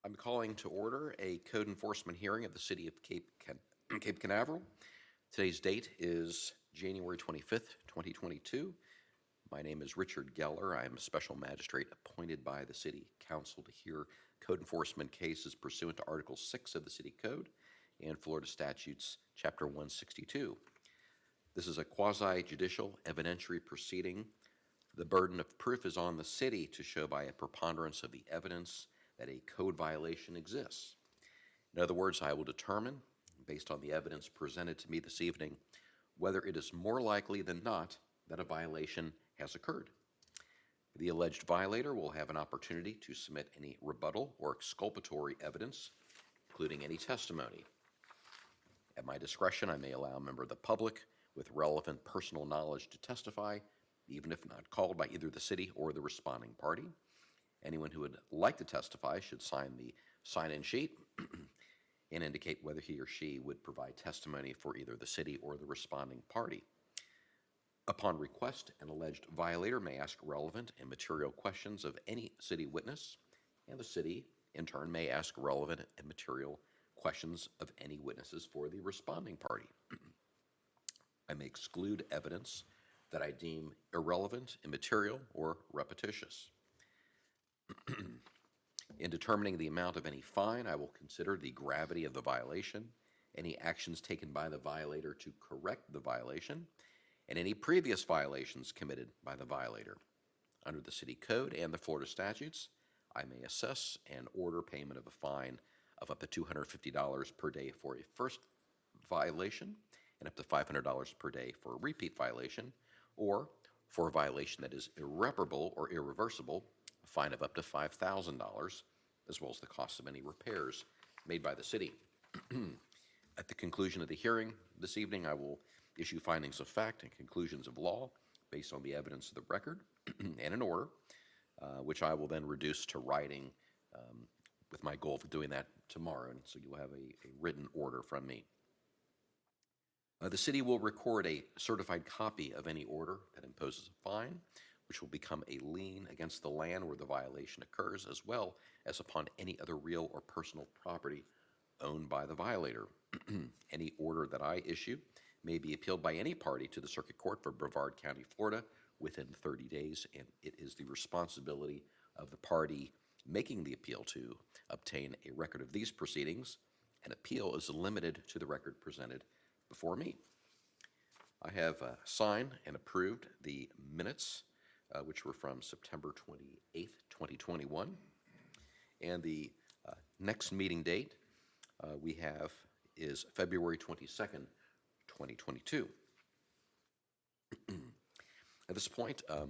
I'm calling to order a code enforcement hearing of the City of Cape Canaveral. Today's date is January 25th, 2022. My name is Richard Geller. I am a special magistrate appointed by the City Council to hear code enforcement cases pursuant to Article 6 of the City Code and Florida Statutes, Chapter 162. This is a quasi-judicial evidentiary proceeding. The burden of proof is on the city to show by a preponderance of the evidence that a code violation exists. In other words, I will determine, based on the evidence presented to me this evening, whether it is more likely than not that a violation has occurred. The alleged violator will have an opportunity to submit any rebuttal or exculpatory evidence, including any testimony. At my discretion, I may allow a member of the public with relevant personal knowledge to testify, even if not called by either the city or the responding party. Anyone who would like to testify should sign the sign-in sheet and indicate whether he or she would provide testimony for either the city or the responding party. Upon request, an alleged violator may ask relevant and material questions of any city witness, and the city, in turn, may ask relevant and material questions of any witnesses for the responding party. I may exclude evidence that I deem irrelevant, immaterial, or repetitious. In determining the amount of any fine, I will consider the gravity of the violation, any actions taken by the violator to correct the violation, and any previous violations committed by the violator. Under the City Code and the Florida statutes, I may assess and order payment of a fine of up to $250 per day for a first violation and up to $500 per day for a repeat violation, or for a violation that is irreparable or irreversible, a fine of up to $5,000, as well as the cost of any repairs made by the city. At the conclusion of the hearing this evening, I will issue findings of fact and conclusions of law based on the evidence of the record and an order, which I will then reduce to writing with my goal for doing that tomorrow, and so you will have a written order from me. The city will record a certified copy of any order that imposes a fine, which will become a lien against the land where the violation occurs, as well as upon any other real or personal property owned by the violator. Any order that I issue may be appealed by any party to the Circuit Court for Brevard County, Florida, within 30 days, and it is the responsibility of the party making the appeal to obtain a record of these proceedings. An appeal is limited to the record presented before me. I have signed and approved the minutes, which were from September 28th, 2021, and the next meeting date we have is February 22nd, 2022. At this point, I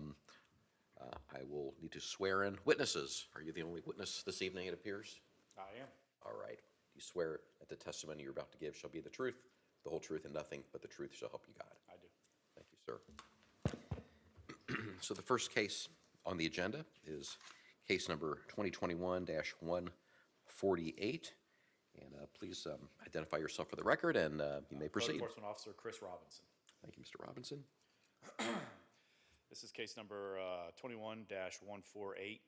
will need to swear in witnesses. Are you the only witness this evening, it appears? I am. All right. Do you swear that the testimony you're about to give shall be the truth, the whole truth, and nothing but the truth shall help you God? I do. Thank you, sir. So the first case on the agenda is case number 2021-148. And please identify yourself for the record, and you may proceed. Code Enforcement Officer Chris Robinson. Thank you, Mr. Robinson. This is case number 21-148.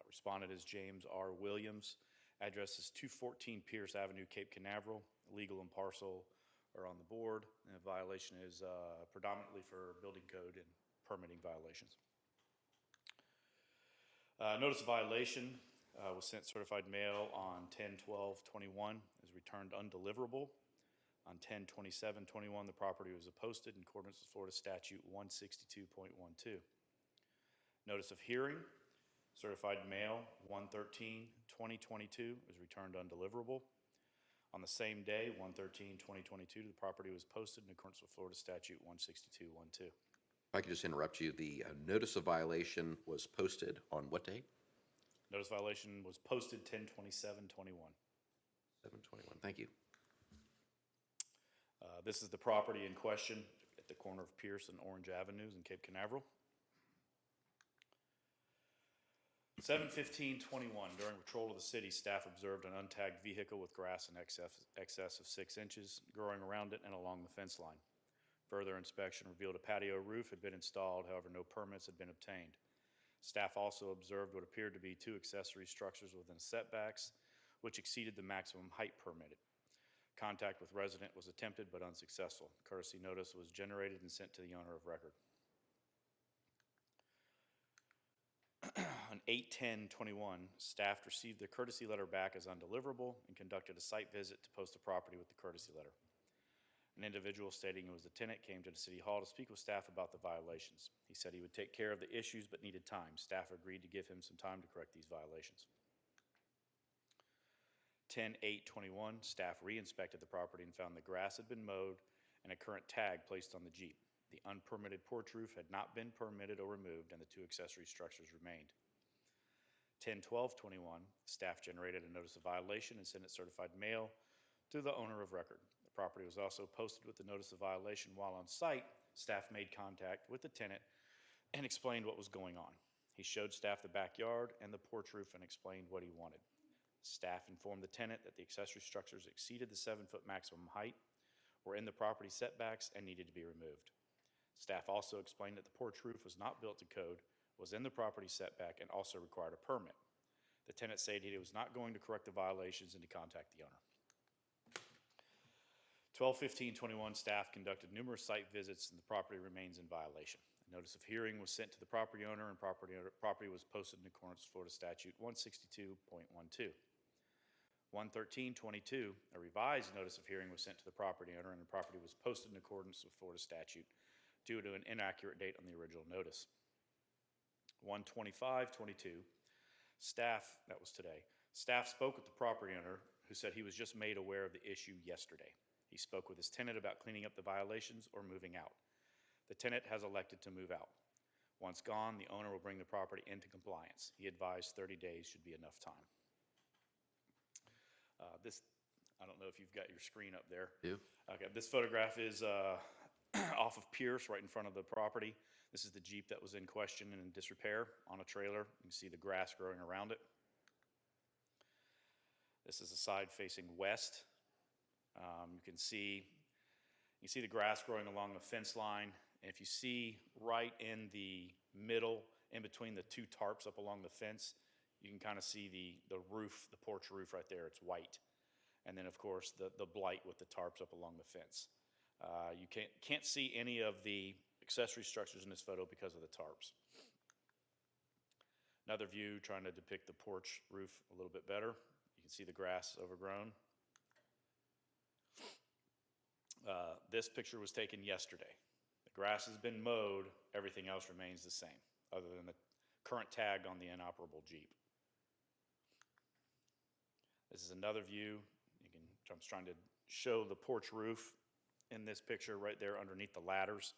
Respondent is James R. Williams. Address is 214 Pierce Avenue, Cape Canaveral. Legal and parcel are on the board, and the violation is predominantly for building code and permitting violations. Notice of violation was sent certified mail on 10/12/21, is returned undeliverable. On 10/27/21, the property was posted in accordance with Florida Statute 162.12. Notice of hearing, certified mail 1/13/2022, is returned undeliverable. On the same day, 1/13/2022, the property was posted in accordance with Florida Statute 162.12. If I could just interrupt you, the notice of violation was posted on what date? Notice violation was posted 10/27/21. 7/21. Thank you. This is the property in question at the corner of Pierce and Orange Avenues in Cape Canaveral. 7/15/21, during patrol of the city, staff observed an untagged vehicle with grass in excess of 6 inches growing around it and along the fence line. Further inspection revealed a patio roof had been installed, however no permits had been obtained. Staff also observed what appeared to be 2 accessory structures within setbacks which exceeded the maximum height permitted. Contact with resident was attempted but unsuccessful. Courtesy notice was generated and sent to the owner of record. On 8/10/21, staff received the courtesy letter back as undeliverable and conducted a site visit to post the property with the courtesy letter. An individual stating he was the tenant came to the city hall to speak with staff about the violations. He said he would take care of the issues but needed time. Staff agreed to give him some time to correct these violations. 10/8/21, staff re-inspected the property and found the grass had been mowed and a current tag placed on the Jeep. The unpermitted porch roof had not been permitted or removed, and the two accessory structures remained. 10/12/21, staff generated a notice of violation and sent it certified mail to the owner of record. The property was also posted with the notice of violation. While on site, staff made contact with the tenant and explained what was going on. He showed staff the backyard and the porch roof and explained what he wanted. Staff informed the tenant that the accessory structures exceeded the 7-foot maximum height, were in the property setbacks, and needed to be removed. Staff also explained that the porch roof was not built to code, was in the property setback, and also required a permit. The tenant said he was not going to correct the violations and to contact the owner. 12/15/21, staff conducted numerous site visits and the property remains in violation. A notice of hearing was sent to the property owner and property was posted in accordance with Florida Statute 162.12. 1/13/22, a revised notice of hearing was sent to the property owner and the property was posted in accordance with Florida statute due to an inaccurate date on the original notice. 1/25/22, staff, that was today, staff spoke with the property owner who said he was just made aware of the issue yesterday. He spoke with his tenant about cleaning up the violations or moving out. The tenant has elected to move out. Once gone, the owner will bring the property into compliance. He advised 30 days should be enough time. I don't know if you've got your screen up there. Do. Okay, this photograph is off of Pierce, right in front of the property. This is the Jeep that was in question and in disrepair on a trailer. You can see the grass growing around it. This is the side facing west. You can see the grass growing along the fence line. And if you see right in the middle, in between the two tarps up along the fence, you can kind of see the roof, the porch roof right there. It's white. And then, of course, the blight with the tarps up along the fence. You can't see any of the accessory structures in this photo because of the tarps. Another view trying to depict the porch roof a little bit better. You can see the grass overgrown. This picture was taken yesterday. The grass has been mowed. Everything else remains the same, other than the current tag on the inoperable Jeep. This is another view. I'm just trying to show the porch roof in this picture right there underneath the ladders.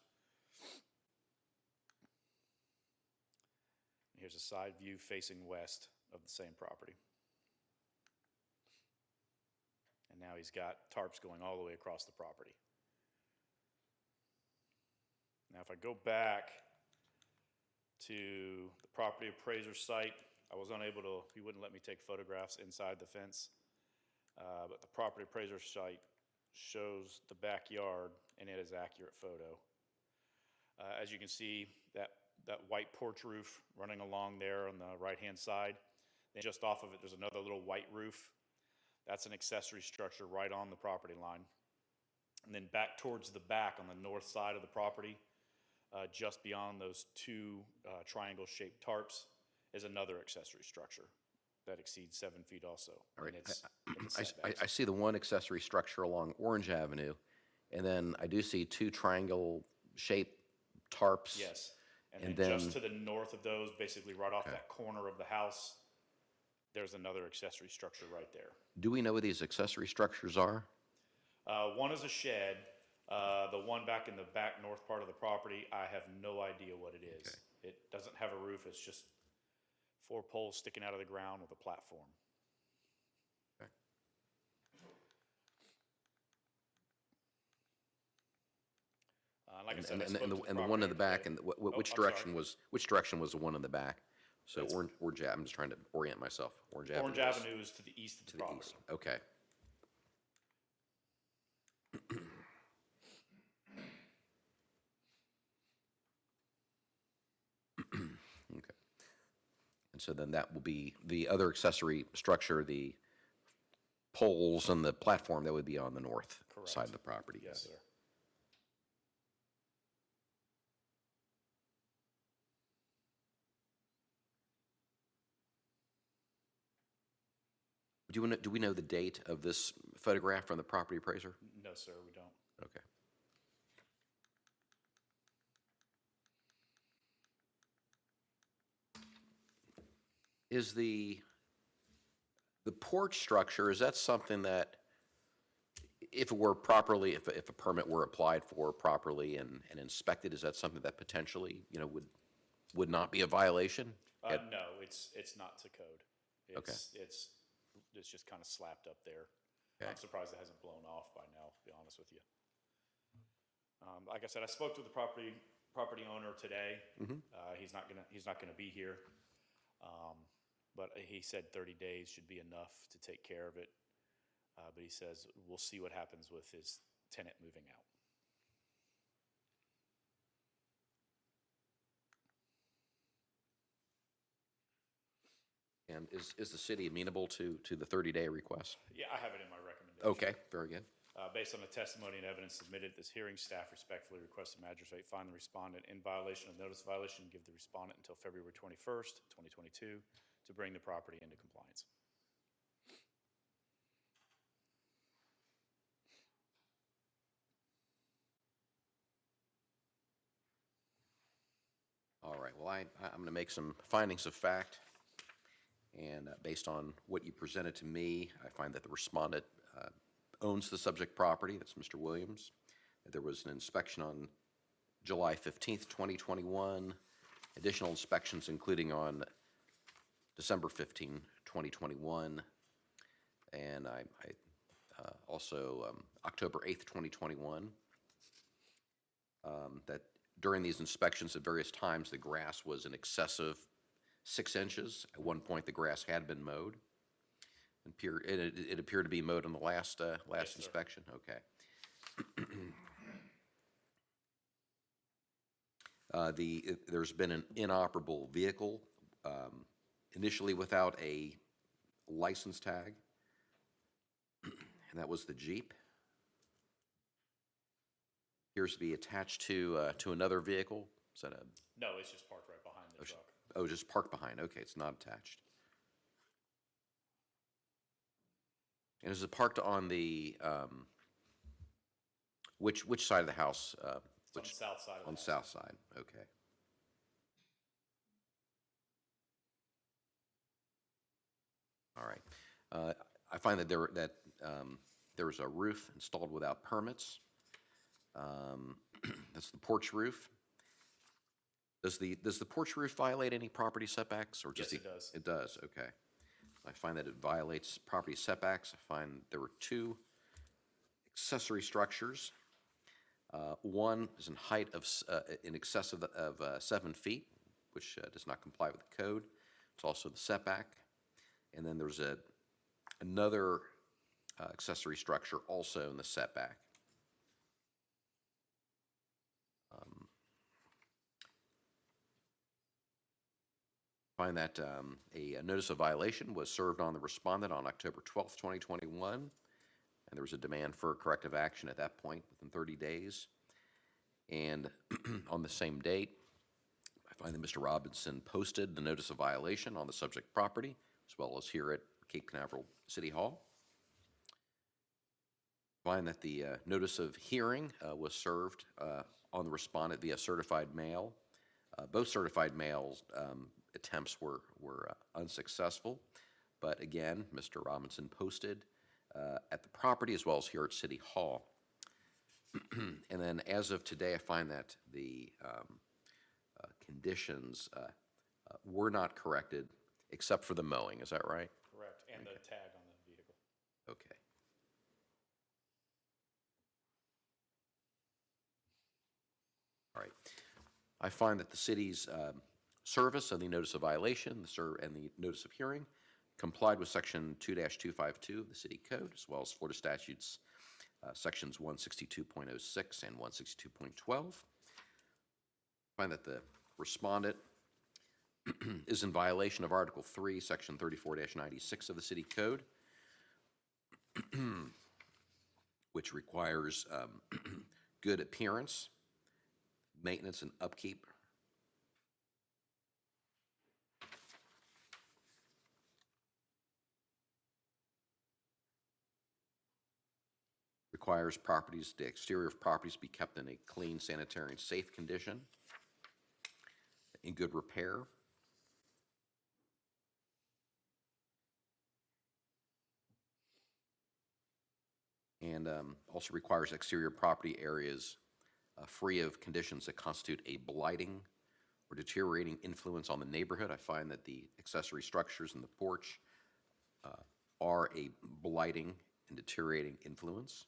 Here's a side view facing west of the same property. And now he's got tarps going all the way across the property. Now if I go back to the property appraiser site, I was unable to, he wouldn't let me take photographs inside the fence. But the property appraiser site shows the backyard, and it is an accurate photo. As you can see, that white porch roof running along there on the right-hand side. Then just off of it, there's another little white roof. That's an accessory structure right on the property line. And then back towards the back on the north side of the property, just beyond those two triangle-shaped tarps, is another accessory structure that exceeds 7 feet also. All right. And I see the one accessory structure along Orange Avenue, and then I do see two triangle-shaped tarps. Yes. And And then then- just to the north of those, basically right off that corner of the house, there's another accessory structure right there. Do we know what these accessory structures are? One is a shed. The one back in the back north part of the property, I have no idea what it is. Okay. It doesn't have a roof. It's just 4 poles sticking out of the ground with a platform. Okay. Like I said, I And spoke to the one in the property back, today. and which I'm direction sorry. which direction was the one in the back? So That's- Orange Ave, I'm just trying to orient myself. Orange Avenue. Orange Avenue is to the east of the To the property. east. Okay. Okay. And so then that will be the other accessory structure, the poles and the platform, that would be on the north Correct. side of the property. Yes, sir. Do we know the date of this photograph from the property appraiser? No, sir, we don't. Okay. Is the porch structure, is that something that, if it were properly, if a permit were applied for properly and inspected, is that something that potentially, would not be a violation? No, it's not to code. Okay. It's just kind of slapped up there. Okay. I'm surprised it hasn't blown off by now, to be honest with you. Like I said, I spoke to the property owner today. He's not gonna be here. But he said 30 days should be enough to take care of it. But he says we'll see what happens with his tenant moving out. And is the city amenable to the 30-day request? Yeah, I have it in my recommendation. Okay, very good. Based on the testimony and evidence submitted, this hearing staff respectfully requests the magistrate find the respondent in violation of notice of violation and give the respondent until February 21st, 2022 to bring the property into compliance. All right, well, I'm going to make some findings of fact. And based on what you presented to me, I find that the respondent owns the subject property. That's Mr. Williams. There was an inspection on July 15th, 2021. Additional inspections including on December 15, 2021. And I also October 8th, 2021. That during these inspections at various times, the grass was in excess of 6 inches. At one point, the grass had been mowed. It appeared to be mowed on the last Yes, inspection. Okay. There's been an inoperable vehicle, initially without a license tag, and that was the Jeep. Appears to be attached to another vehicle. Is that a? No, it's just parked right behind the truck. Oh, just parked behind. Okay, it's not attached. And is it parked on the which side of the house? It's on the south side of the On the house. south side. Okay. All right. I find that there was a roof installed without permits. That's the porch roof. Does the porch roof violate any property setbacks, or just Yes, it does. It does. Okay. I find that it violates property setbacks. I find there were 2 accessory structures. One is in height of in excess of 7 feet, which does not comply with the code. It's also the setback. And then there's another accessory structure also in the setback. Find that a notice of violation was served on the respondent on October 12th, 2021, and there was a demand for corrective action at that point within 30 days. And on the same date, I find that Mr. Robinson posted the notice of violation on the subject property, as well as here at Cape Canaveral City Hall. Find that the notice of hearing was served on the respondent via certified mail. Both certified mail attempts were unsuccessful, but again, Mr. Robinson posted at the property as well as here at City Hall. And then as of today, I find that the conditions were not corrected except for the mowing. Is that right? Correct, and the tag on the vehicle. Okay. All right. I find that the city's service of the notice of violation and the notice of hearing complied with Section 2-252 of the City Code, as well as Florida statutes Sections 162.06 and 162.12. I find that the respondent is in violation of Article 3, Section 34-96 of the City Code, which requires good appearance, maintenance, and upkeep. Requires the exterior of properties be kept in a clean, sanitary, and safe condition, in good repair. And also requires exterior property areas free of conditions that constitute a blighting or deteriorating influence on the neighborhood. I find that the accessory structures in the porch are a blighting and deteriorating influence.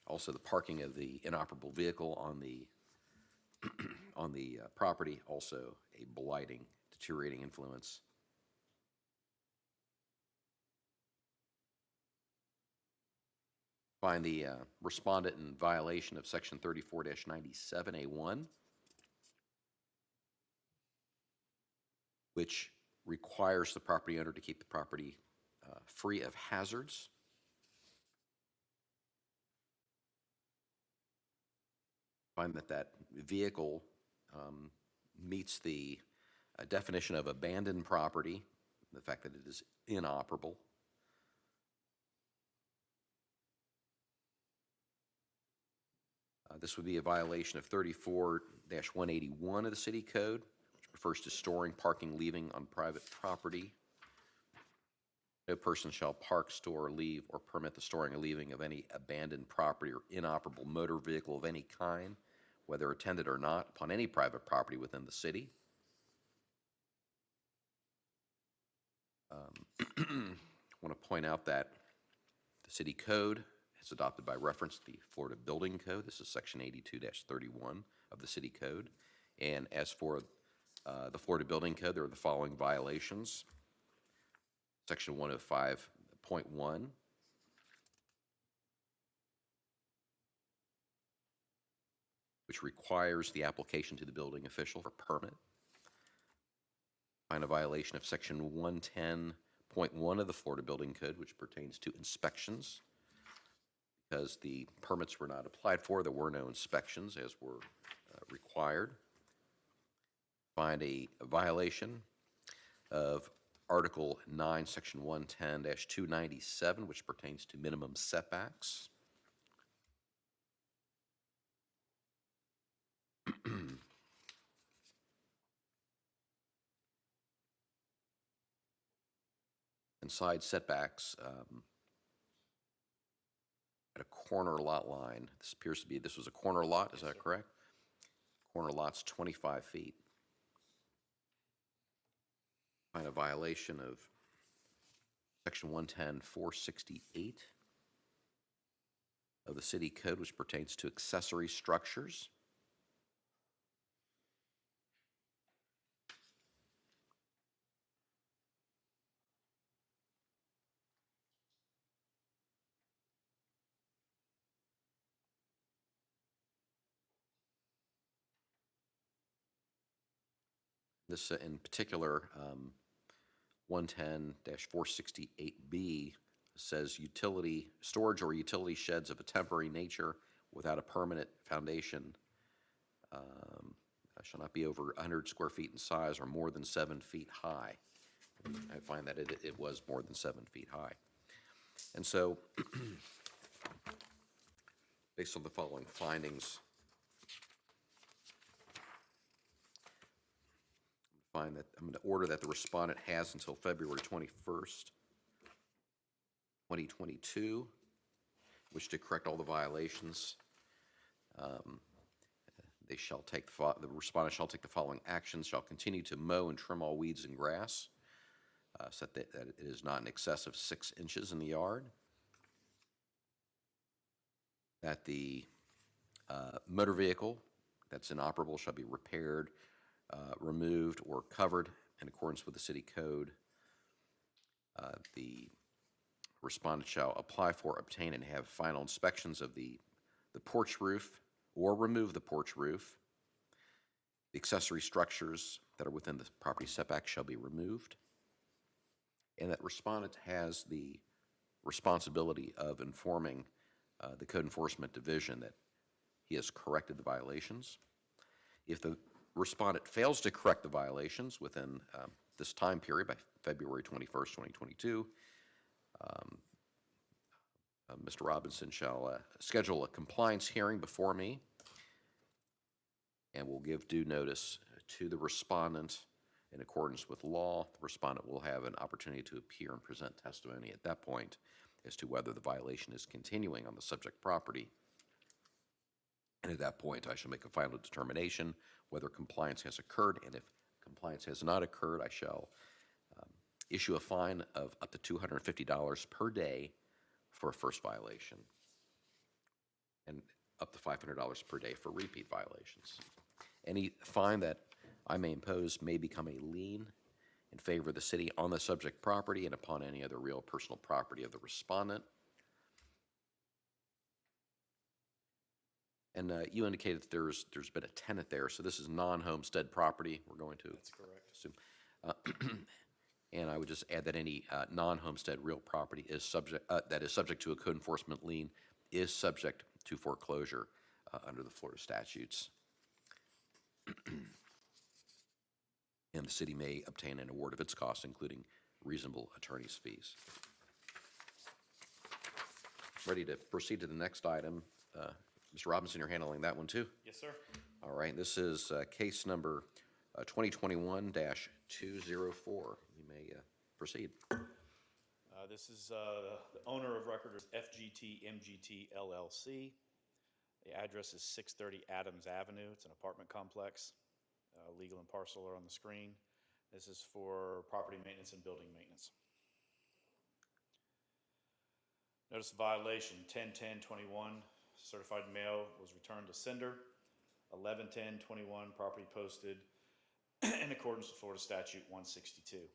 Also, the parking of the inoperable vehicle on the on the property, also a blighting, deteriorating influence. Find the respondent in violation of Section 34-97A1, which requires the property owner to keep the property free of hazards. Find that vehicle meets the definition of abandoned property, the fact that it is inoperable. This would be a violation of 34-181 of the City Code, which refers to storing, parking, leaving on private property. No person shall park, store, leave, or permit the storing or leaving of any abandoned property or inoperable motor vehicle of any kind, whether attended or not, upon any private property within the city. I want to point out that the City Code is adopted by reference to the Florida Building Code. This is Section 82-31 of the City Code. And as for the Florida Building Code, there are the following violations. Section 105.1, which requires the application to the building official for permit. Find a violation of Section 110.1 of the Florida Building Code, which pertains to inspections. Because the permits were not applied for, there were no inspections as were required. Find a violation of Article 9, Section 110-297, which pertains to minimum setbacks. And side setbacks at a corner lot line. This appears to be, this was a corner lot, is that correct? Corner lot's 25 feet. Find a violation of Section 110-468 of the City Code, which pertains to accessory structures. This in particular, 110-468B says storage or utility sheds of a temporary nature without a permanent foundation shall not be over 100 square feet in size or more than 7 feet high. I find that it was more than 7 feet high. And so, based on the following findings, I'm going to order that the respondent has until February 21st, 2022, which to correct all the violations. The respondent shall take the following actions: shall continue to mow and trim all weeds and grass, so that it is not in excess of 6 inches in the yard. That the motor vehicle that's inoperable shall be repaired, removed, or covered in accordance with the City Code. The respondent shall apply for, obtain, and have final inspections of the porch roof or remove the porch roof. The accessory structures that are within the property setback shall be removed, and that respondent has the responsibility of informing the Code Enforcement Division that he has corrected the violations. If the respondent fails to correct the violations within this time period by February 21st, 2022, Mr. Robinson shall schedule a compliance hearing before me and will give due notice to the respondent in accordance with law. The respondent will have an opportunity to appear and present testimony at that point as to whether the violation is continuing on the subject property. And at that point, I shall make a final determination whether compliance has occurred, and if compliance has not occurred, I shall issue a fine of up to $250 per day for a first violation, and up to $500 per day for repeat violations. Any fine that I may impose may become a lien in favor of the city on the subject property and upon any other real personal property of the respondent. And you indicated that there's been a tenant there, so this is non-homestead property, we're going to That's correct. assume. And I would just add that any non-homestead real property is subject, that is subject to a code enforcement lien is subject to foreclosure under the Florida statutes. And the city may obtain an award of its costs, including reasonable attorney's fees. Ready to proceed to the next item. Mr. Robinson, you're handling that one too? Yes, sir. All right, this is case number 2021-204. You may proceed. This is the owner of record is FGT MGT LLC. The address is 630 Adams Avenue. It's an apartment complex. Legal and parcel are on the screen. This is for property maintenance and building maintenance. Notice of violation 10/10/21. Certified mail was returned to sender. 11/10/21. Property posted in accordance with Florida Statute 162.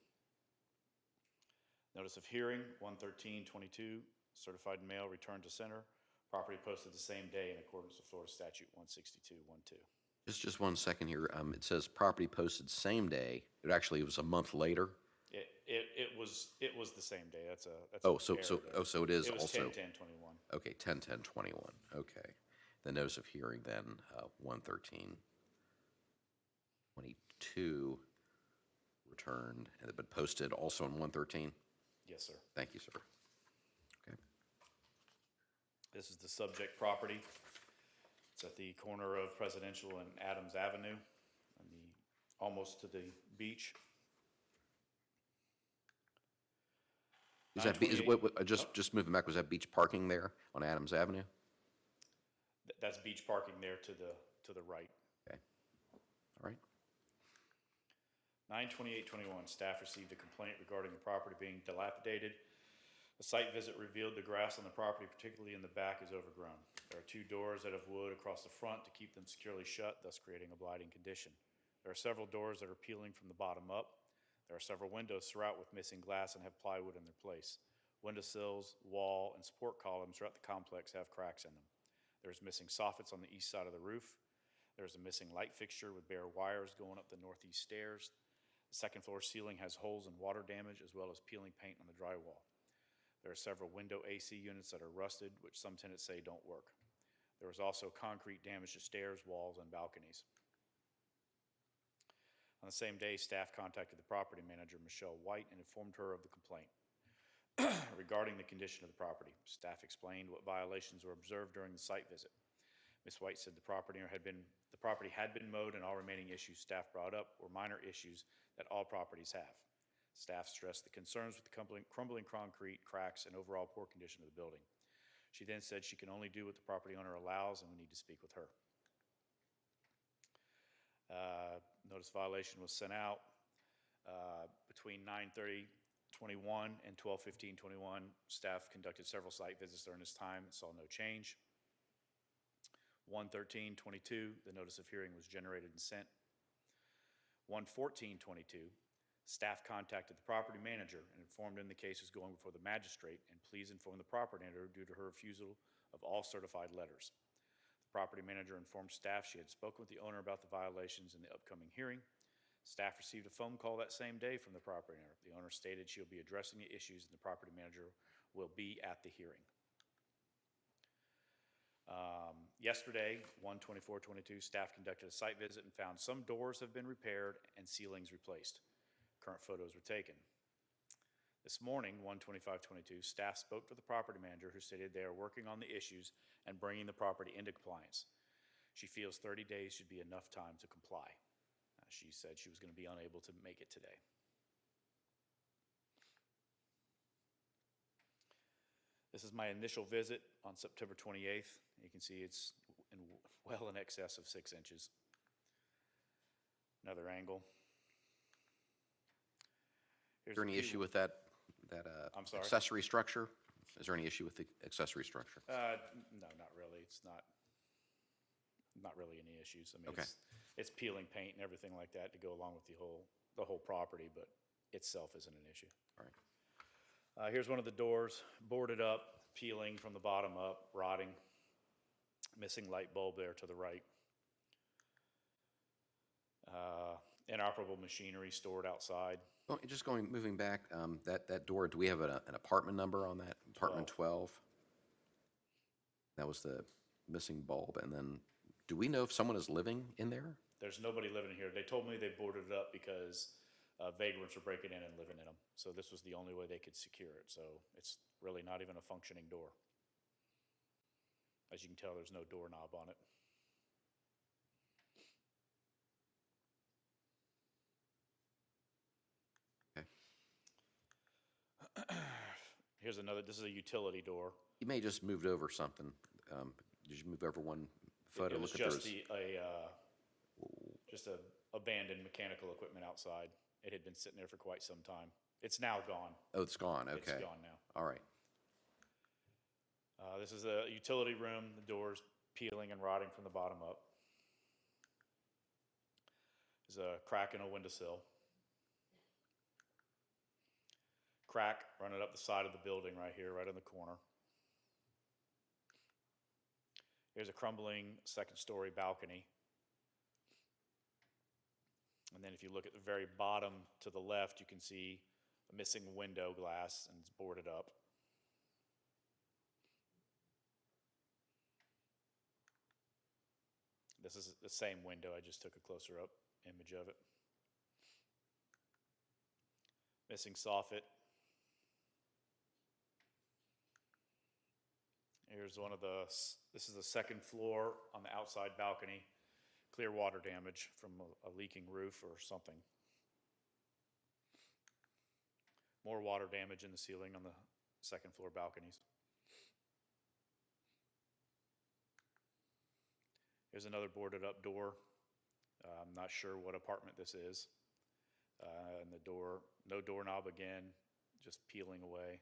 Notice of hearing 1/13/22. Certified mail returned to sender. Property posted the same day in accordance with Florida Statute 162(1)(2). Just 1 second here. It says property posted same day. It was a month later. It was the same day. That's Oh, an so error so there. oh, so it is It was also 10/10/21. okay. 10/10/21. Okay. The notice of hearing then 1/13/22 returned but posted also on 1/13. Yes, sir. Thank you, sir. Okay. This is the subject property. It's at the corner of Presidential and Adams Avenue, almost to the beach. Is that just moving back? Was that beach parking there on Adams Avenue? That's beach parking there to the right. Okay. All right. 9/28/21, staff received a complaint regarding the property being dilapidated. A site visit revealed the grass on the property, particularly in the back, is overgrown. There are 2 doors out of wood across the front to keep them securely shut, thus creating a blighting condition. There are several doors that are peeling from the bottom up. There are several windows throughout with missing glass and have plywood in their place. Windowsills, wall, and support columns throughout the complex have cracks in them. There is missing soffits on the east side of the roof. There is a missing light fixture with bare wires going up the northeast stairs. The second floor ceiling has holes and water damage, as well as peeling paint on the drywall. There are several window AC units that are rusted, which some tenants say don't work. There was also concrete damage to stairs, walls, and balconies. On the same day, staff contacted the property manager, Michelle White, and informed her of the complaint. Regarding the condition of the property, staff explained what violations were observed during the site visit. Ms. White said the property had been mowed, and all remaining issues staff brought up were minor issues that all properties have. Staff stressed the concerns with the crumbling concrete, cracks, and overall poor condition of the building. She then said she can only do what the property owner allows, and we need to speak with her. Notice violation was sent out between 9/30/21 and 12/15/21. Staff conducted several site visits during this time and saw no change. 1/13/22, the notice of hearing was generated and sent. 1/14/22, staff contacted the property manager and informed him the case was going before the magistrate, and please inform the property owner due to her refusal of all certified letters. The property manager informed staff she had spoken with the owner about the violations in the upcoming hearing. Staff received a phone call that same day from the property owner. The owner stated she will be addressing the issues and the property manager will be at the hearing. Yesterday, 1/24/22, staff conducted a site visit and found some doors have been repaired and ceilings replaced. Current photos were taken. This morning, 1/25/22, staff spoke to the property manager who stated they are working on the issues and bringing the property into compliance. She feels 30 days should be enough time to comply. She said she was going to be unable to make it today. This is my initial visit on September 28th. You can see it's well in excess of 6 inches. Another angle. Is there any issue with that I'm sorry? accessory structure? Is there any issue with the accessory structure? No, not really. It's not really any issues. I mean, Okay. It's peeling paint and everything like that to go along with the whole property, but itself isn't an issue. All right. Here's one of the doors, boarded up, peeling from the bottom up, rotting, missing light bulb there to the right. Inoperable machinery stored outside. Well, just moving back, that door, do we have an apartment number on that? Apartment 12? That was the missing bulb. And then, do we know if someone is living in there? There's nobody living here. They told me they boarded it up because vagrants were breaking in and living in them. So this was the only way they could secure it. So it's really not even a functioning door. As you can tell, there's no doorknob on it. Okay. Here's another, this is a utility door. You may have just moved over something. Did you move over one photo? It was Look at just those. just a abandoned mechanical equipment outside. It had been sitting there for quite some time. It's now gone. Oh, it's gone, okay. It's gone now. All right. This is a utility room. The door's peeling and rotting from the bottom up. There's a crack in a windowsill. Crack running up the side of the building right here, right in the corner. Here's a crumbling second-story balcony. And then if you look at the very bottom to the left, you can see a missing window glass, and it's boarded up. This is the same window. I just took a closer up image of it. Missing soffit. Here's this is the second floor on the outside balcony. Clear water damage from a leaking roof or something. More water damage in the ceiling on the second floor balconies. Here's another boarded up door. I'm not sure what apartment this is. And the door, no doorknob again, just peeling away.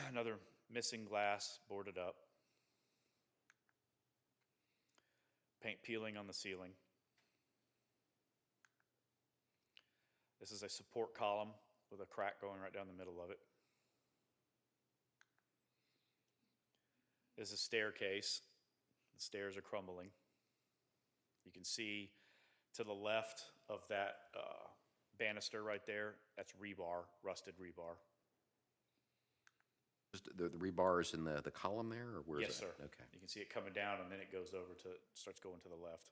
Another missing glass, boarded up. Paint peeling on the ceiling. This is a support column with a crack going right down the middle of it. This is a staircase. The stairs are crumbling. You can see to the left of that banister right there, that's rebar, rusted rebar. Just the rebar is in the column there, or where is it? Yes, sir. Okay. You can see it coming down, and then it goes over to, starts going to the left.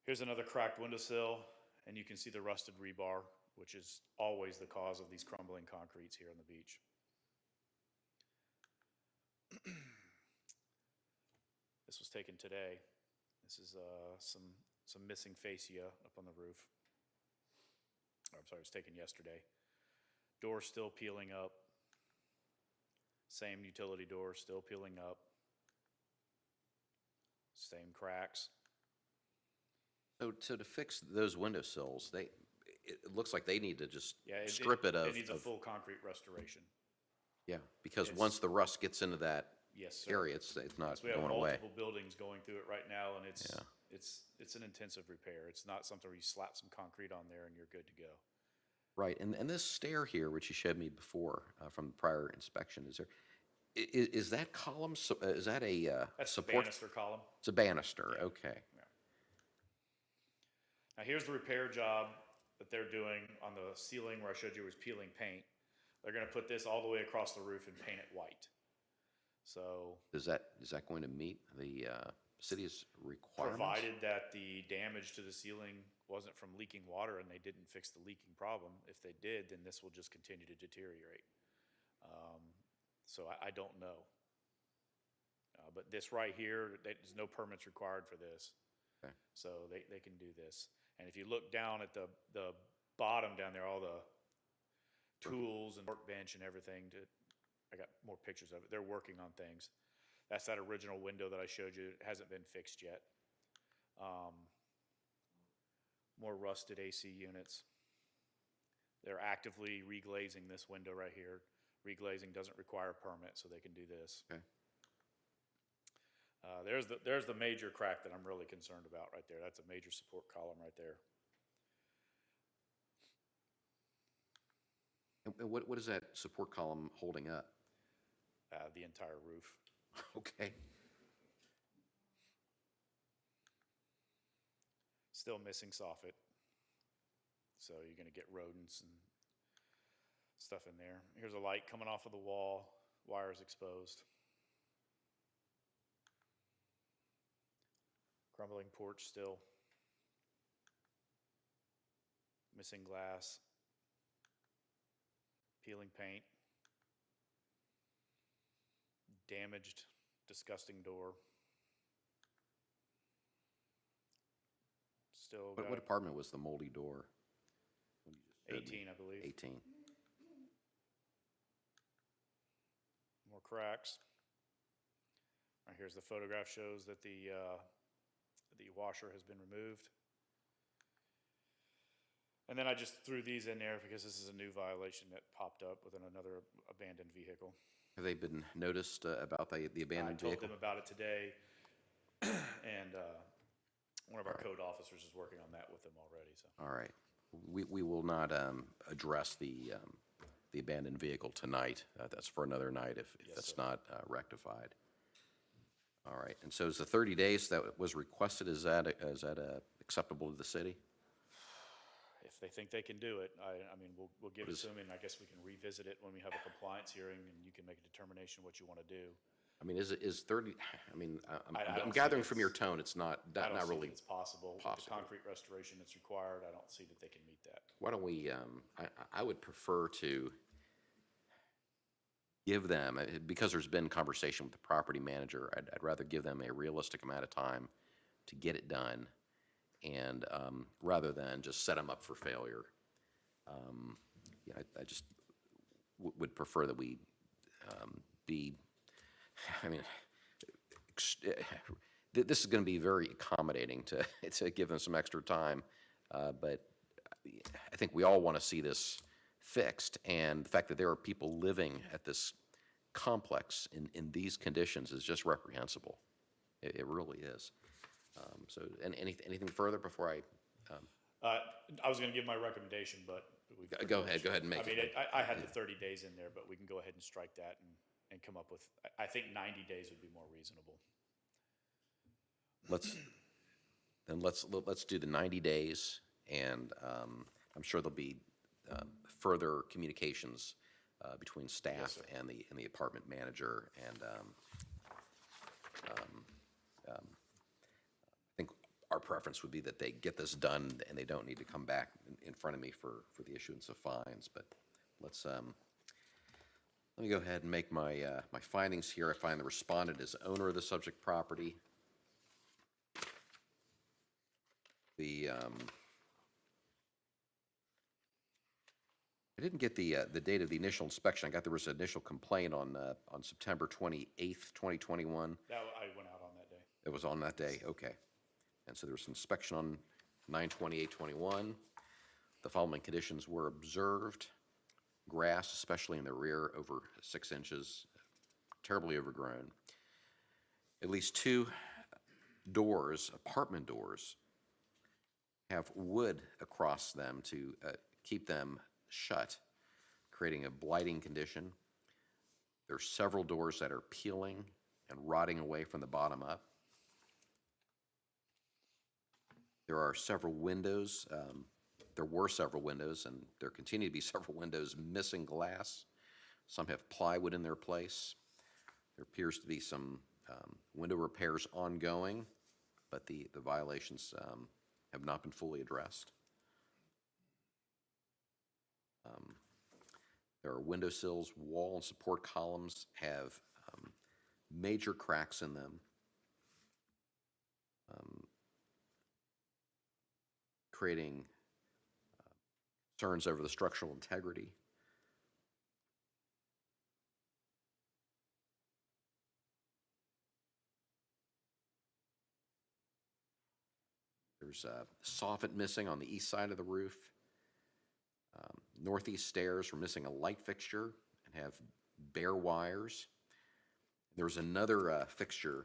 Here's another cracked windowsill, and you can see the rusted rebar, which is always the cause of these crumbling concretes here on the beach. This was taken today. This is some missing fascia up on the roof. I'm sorry, it was taken yesterday. Door still peeling up. Same utility door still peeling up. Same cracks. So to fix those windowsills, it looks like they need to just Yeah, strip it of. It needs a full concrete restoration. Yeah, because It's- once the rust gets into that Yes, sir. area, it's not Yes, we have going away. multiple buildings going through it right now, and Yeah. it's an intensive repair. It's not something where you slap some concrete on there and you're good to go. Right, and this stair here, which you showed me before from the prior inspection, Is that column, is that a That's the support? banister column. It's a banister, okay. Now here's the repair job that they're doing on the ceiling where I showed you was peeling paint. They're gonna put this all the way across the roof and paint it white. So, Is that going to meet the city's requirements? provided that the damage to the ceiling wasn't from leaking water and they didn't fix the leaking problem. If they did, then this will just continue to deteriorate. So I don't know. But this right here, there's no permits required for this. Okay. So they can do this. And if you look down at the bottom down there, all the tools and workbench and everything, I got more pictures of it. They're working on things. That's that original window that I showed you. It hasn't been fixed yet. More rusted AC units. They're actively reglazing this window right here. Reglazing doesn't require a permit, so they can do this. Okay. There's the major crack that I'm really concerned about right there. That's a major support column right there. And what is that support column holding up? The entire roof. Okay. Still missing soffit. So you're going to get rodents and stuff in there. Here's a light coming off of the wall, wires exposed. Crumbling porch still. Missing glass. Peeling paint. Damaged, disgusting door. Still got What apartment was the moldy door? 18, I believe. 18. More cracks. Right, here's the photograph, shows that the washer has been removed. And then I just threw these in there because this is a new violation that popped up within another abandoned vehicle. Have they been noticed about the abandoned I told vehicle? them about it today, and one of our code officers is working on that with them already. So. All right. We will not address the abandoned vehicle tonight. That's for another night if Yes, that's sir. not rectified. All right. And so is the 30 days that was requested, is that acceptable to the city? If they think they can do it, I mean, we'll give it to them, and I guess we can revisit it when we have a compliance hearing, and you can make a determination what you want to do. I mean, is 30, I mean, I I'm don't gathering see from your tone, it's not I don't see really. that it's possible. With the concrete restoration that's required, I don't see that they can meet that. Why don't we, I would prefer to give them, because there's been conversation with the property manager, I'd rather give them a realistic amount of time to get it done, and rather than just set them up for failure. Yeah, I just would prefer that we be, I mean, this is going to be very accommodating to give them some extra time, but I think we all want to see this fixed, and the fact that there are people living at this complex in these conditions is just reprehensible. It really is. So, anything further before I? I was going to give my recommendation, but we Go ahead and make I mean, it. I had the 30 days in there, but we can go ahead and strike that and come up with. I think 90 days would be more reasonable. Let's do the 90 days, and I'm sure there'll be further communications between staff and the apartment manager, and I think our preference would be that they get this done and they don't need to come back in front of me for the issuance of fines. But let me go ahead and make my my findings here. I find the respondent is owner of the subject property. I didn't get the date of the initial inspection. I got there was an initial complaint on September 28th, 2021. That I went out on that day. It was on that day, okay. And so there was an inspection on 9/28/21. The following conditions were observed. Grass, especially in the rear, over 6 inches, terribly overgrown. At least 2 doors, apartment doors, have wood across them to keep them shut, creating a blighting condition. There's several doors that are peeling and rotting away from the bottom up. There are several windows. There were several windows, and there continue to be several windows missing glass. Some have plywood in their place. There appears to be some window repairs ongoing, but the violations have not been fully addressed. There are windowsills, wall and support columns have major cracks in them, creating concerns over the structural integrity. There's a soffit missing on the east side of the roof. Northeast stairs are missing a light fixture and have bare wires. There's another fixture,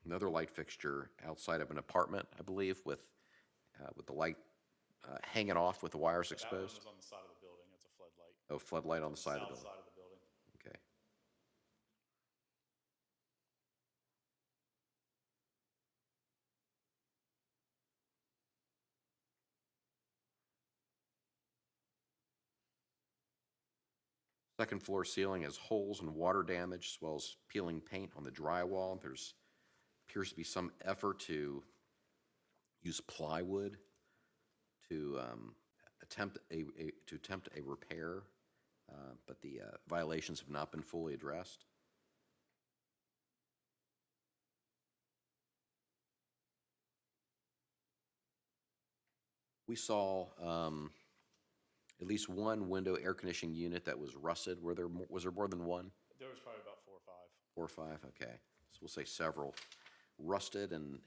another light fixture outside of an apartment, I believe, with the light hanging off with the wires exposed. That one was on the side of the building. It's a floodlight. Oh, floodlight on the side of the South building. side of the building. Okay. Second floor ceiling has holes and water damage, as well as peeling paint on the drywall. There's appears to be some effort to use plywood to attempt a repair, but the violations have not been fully addressed. We saw at least one window air conditioning unit that was rusted. Was there more than one? There was probably about 4 or 5. 4 or 5, okay. So we'll say several. Rusted and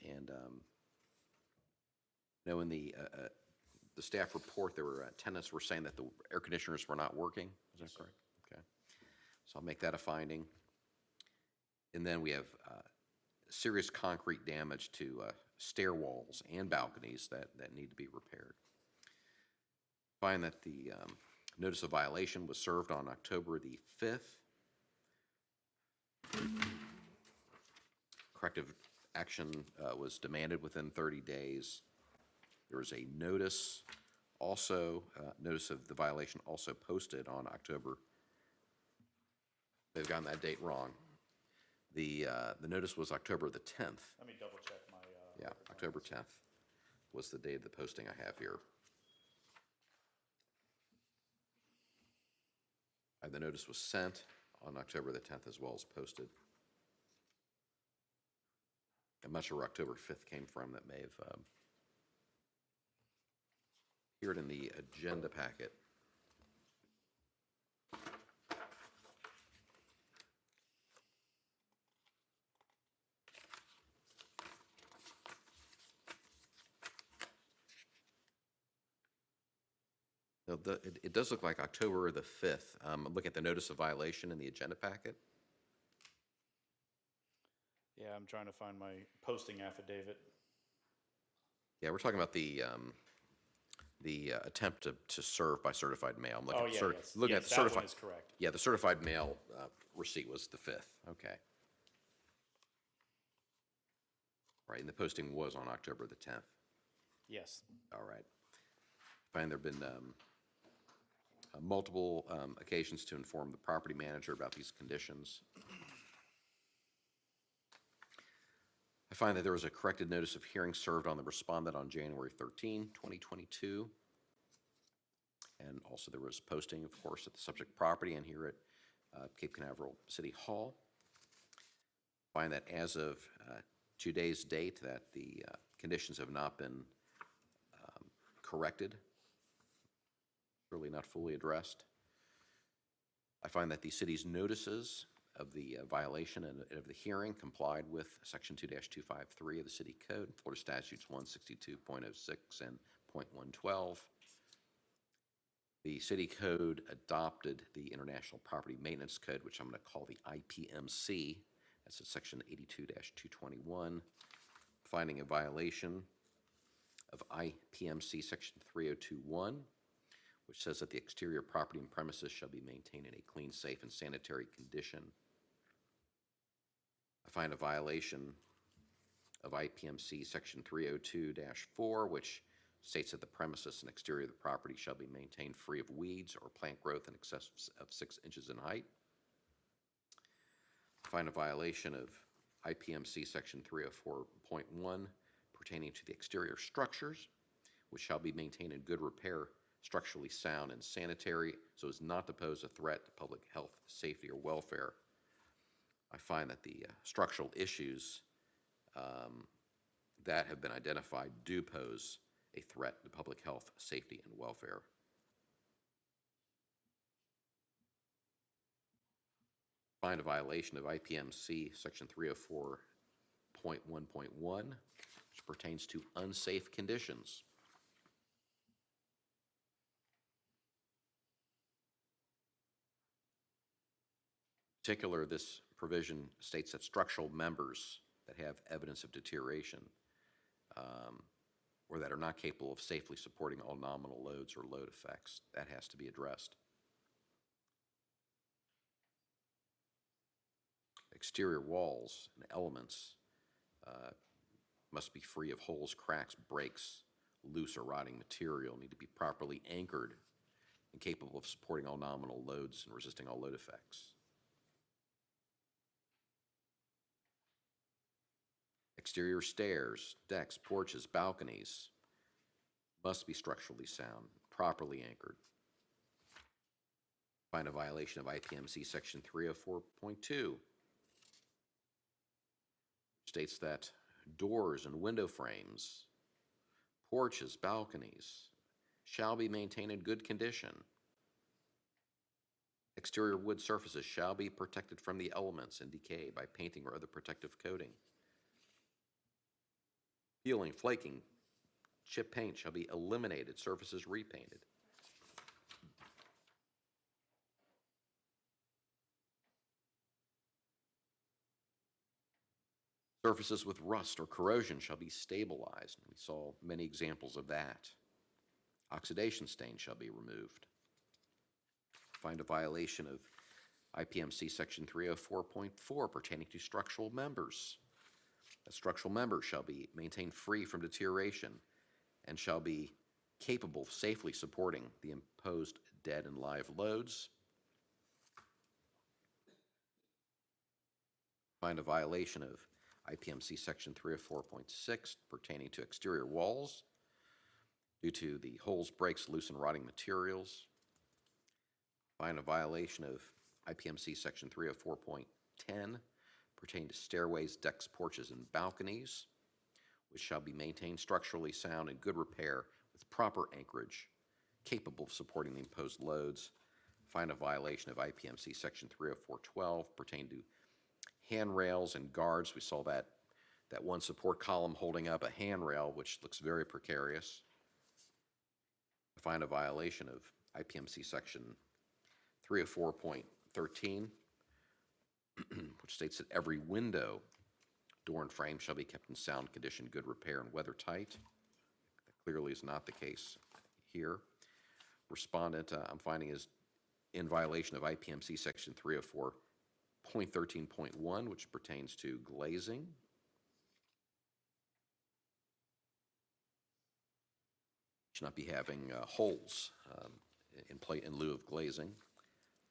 no, in the staff report, there were tenants were saying that the air conditioners were not working. Is that correct? Okay. So I'll make that a finding. And then we have serious concrete damage to stair walls and balconies that need to be repaired. Find that the notice of violation was served on October the 5th. Corrective action was demanded within 30 days. There was a notice also, notice of the violation also posted on October. They've gotten that date wrong. The notice was October the 10th. Let me double check my. Yeah, October 10th was the day of the posting I have here. And the notice was sent on October the 10th as well as posted. I'm not sure where October 5th came from. That may have appeared in the agenda packet. No, it does look like October the 5th. Look at the notice of violation in the agenda packet. Yeah, I'm trying to find my posting affidavit. Yeah, we're talking about the attempt to serve by certified mail. I'm looking Oh, at yeah, yes. looking Yes, at the that certified. one is correct. Yeah, the certified mail receipt was the 5th. Okay. Right, and the posting was on October the 10th. Yes. All right. Find there have been multiple occasions to inform the property manager about these conditions. I find that there was a corrected notice of hearing served on the respondent on January 13, 2022. And also there was posting, of course, at the subject property and here at Cape Canaveral City Hall. Find that as of today's date that the conditions have not been corrected, really not fully addressed. I find that the city's notices of the violation and of the hearing complied with Section 2-253 of the City Code, Florida Statutes 162.06 and .112. The City Code adopted the International Property Maintenance Code, which I'm going to call the IPMC. That's at Section 82-221, finding a violation of IPMC Section 3021, which says that the exterior property and premises shall be maintained in a clean, safe, and sanitary condition. I find a violation of IPMC Section 302-4, which states that the premises and exterior of the property shall be maintained free of weeds or plant growth in excess of 6 inches in height. I find a violation of IPMC Section 304.1 pertaining to the exterior structures, which shall be maintained in good repair, structurally sound, and sanitary, so as not to pose a threat to public health, safety, or welfare. I find that the structural issues that have been identified do pose a threat to public health, safety, and welfare. Find a violation of IPMC Section 304.1.1, which pertains to unsafe conditions. In particular, this provision states that structural members that have evidence of deterioration or that are not capable of safely supporting all nominal loads or load effects, that has to be addressed. Exterior walls and elements must be free of holes, cracks, breaks, loose or rotting material, need to be properly anchored and capable of supporting all nominal loads and resisting all load effects. Exterior stairs, decks, porches, balconies must be structurally sound, properly anchored. Find a violation of IPMC Section 304.2, states that doors and window frames, porches, balconies shall be maintained in good condition. Exterior wood surfaces shall be protected from the elements and decay by painting or other protective coating. Peeling, flaking, chip paint shall be eliminated, surfaces repainted. Surfaces with rust or corrosion shall be stabilized. We saw many examples of that. Oxidation stains shall be removed. Find a violation of IPMC Section 304.4 pertaining to structural members. A structural member shall be maintained free from deterioration and shall be capable of safely supporting the imposed dead and live loads. Find a violation of IPMC Section 304.6 pertaining to exterior walls due to the holes, breaks, loose, and rotting materials. Find a violation of IPMC Section 304.10 pertaining to stairways, decks, porches, and balconies, which shall be maintained structurally sound and good repair with proper anchorage, capable of supporting the imposed loads. Find a violation of IPMC Section 304.12 pertaining to handrails and guards. We saw that one support column holding up a handrail, which looks very precarious. Find a violation of IPMC Section 304.13, which states that every window, door, and frame shall be kept in sound condition, good repair, and weather tight. That clearly is not the case here. Respondent, I'm finding, is in violation of IPMC Section 304.13.1, which pertains to glazing. Should not be having holes in lieu of glazing.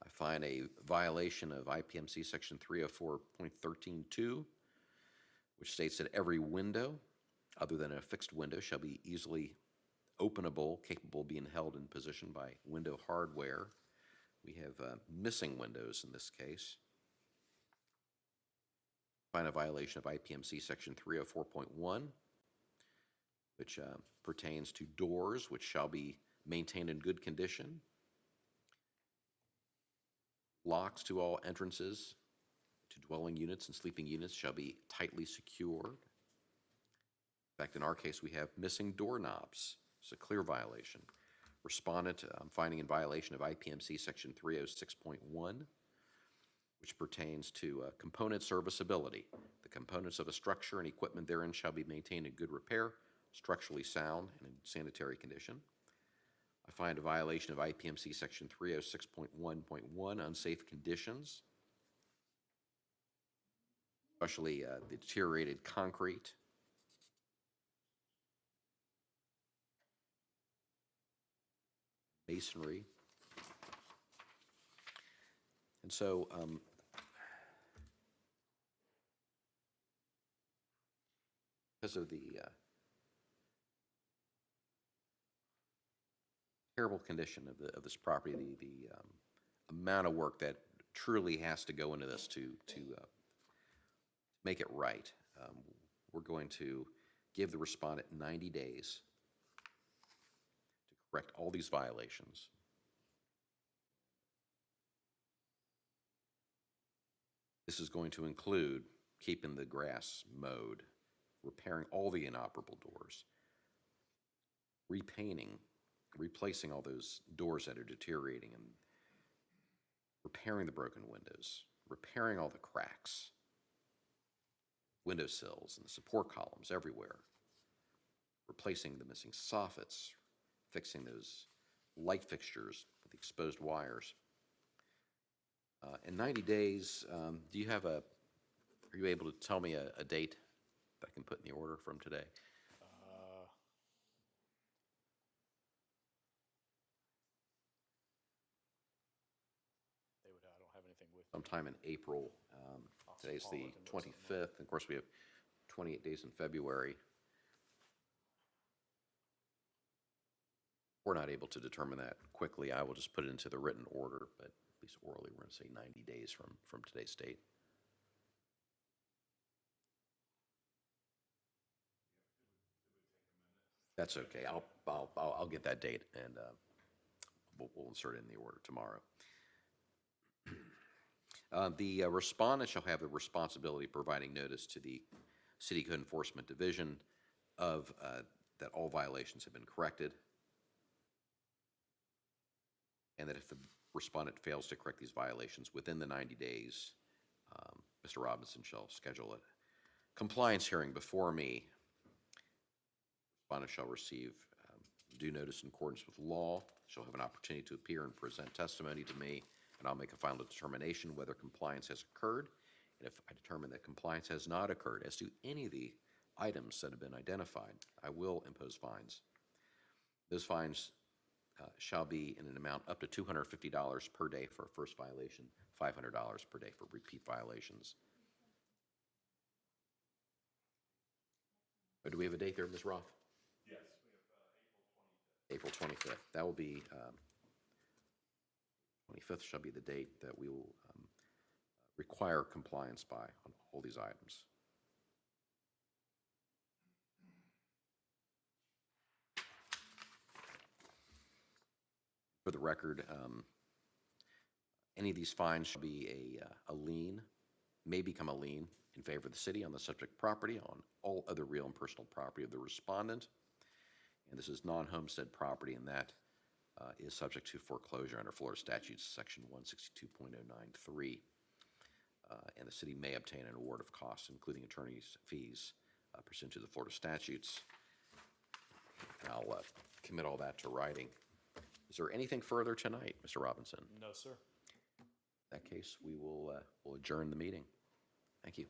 I find a violation of IPMC Section 304.13.2, which states that every window, other than a fixed window, shall be easily openable, capable of being held in position by window hardware. We have missing windows in this case. Find a violation of IPMC Section 304.1, which pertains to doors, which shall be maintained in good condition. Locks to all entrances to dwelling units and sleeping units shall be tightly secured. In fact, in our case, we have missing doorknobs. It's a clear violation. Respondent, I'm finding in violation of IPMC Section 306.1, which pertains to component serviceability. The components of a structure and equipment therein shall be maintained in good repair, structurally sound, and in sanitary condition. I find a violation of IPMC Section 306.1.1, unsafe conditions, especially the deteriorated concrete. Masonry. And so because of the terrible condition of this property, the amount of work that truly has to go into this to make it right, we're going to give the respondent 90 days to correct all these violations. This is going to include keeping the grass mowed, repairing all the inoperable doors, repainting, replacing all those doors that are deteriorating, and repairing the broken windows, repairing all the cracks, windowsills and the support columns everywhere, replacing the missing soffits, fixing those light fixtures with the exposed wires. In 90 days, do you have are you able to tell me a date that I can put in the order from today? I don't have anything with me. Sometime in April. Today's the 25th. Of course, we have 28 days in February. We're not able to determine that quickly. I will just put it into the written order, but at least orally, we're going to say 90 days from today's date. That's okay. I'll get that date, and we'll insert it in the order tomorrow. The respondent shall have the responsibility of providing notice to the City Code Enforcement Division of that all violations have been corrected, and that if the respondent fails to correct these violations within the 90 days, Mr. Robinson shall schedule a compliance hearing before me. Respondent shall receive due notice in accordance with law, shall have an opportunity to appear and present testimony to me, and I'll make a final determination whether compliance has occurred. And if I determine that compliance has not occurred as to any of the items that have been identified, I will impose fines. Those fines shall be in an amount up to $250 per day for a first violation, $500 per day for repeat violations. Do we have a date there, Ms. Roth? Yes, we have April 25th. That will be 25th shall be the date that we will require compliance by on all these items. For the record, any of these fines shall be a lien, may become a lien in favor of the city on the subject property, on all other real and personal property of the respondent. And this is non-homestead property, and that is subject to foreclosure under Florida statutes, section 162.093. And the city may obtain an award of costs, including attorney's fees, pursuant to the Florida statutes. And I'll commit all that to writing. Is there anything further tonight, Mr. Robinson? No, sir. In that case, we will adjourn the meeting. Thank you.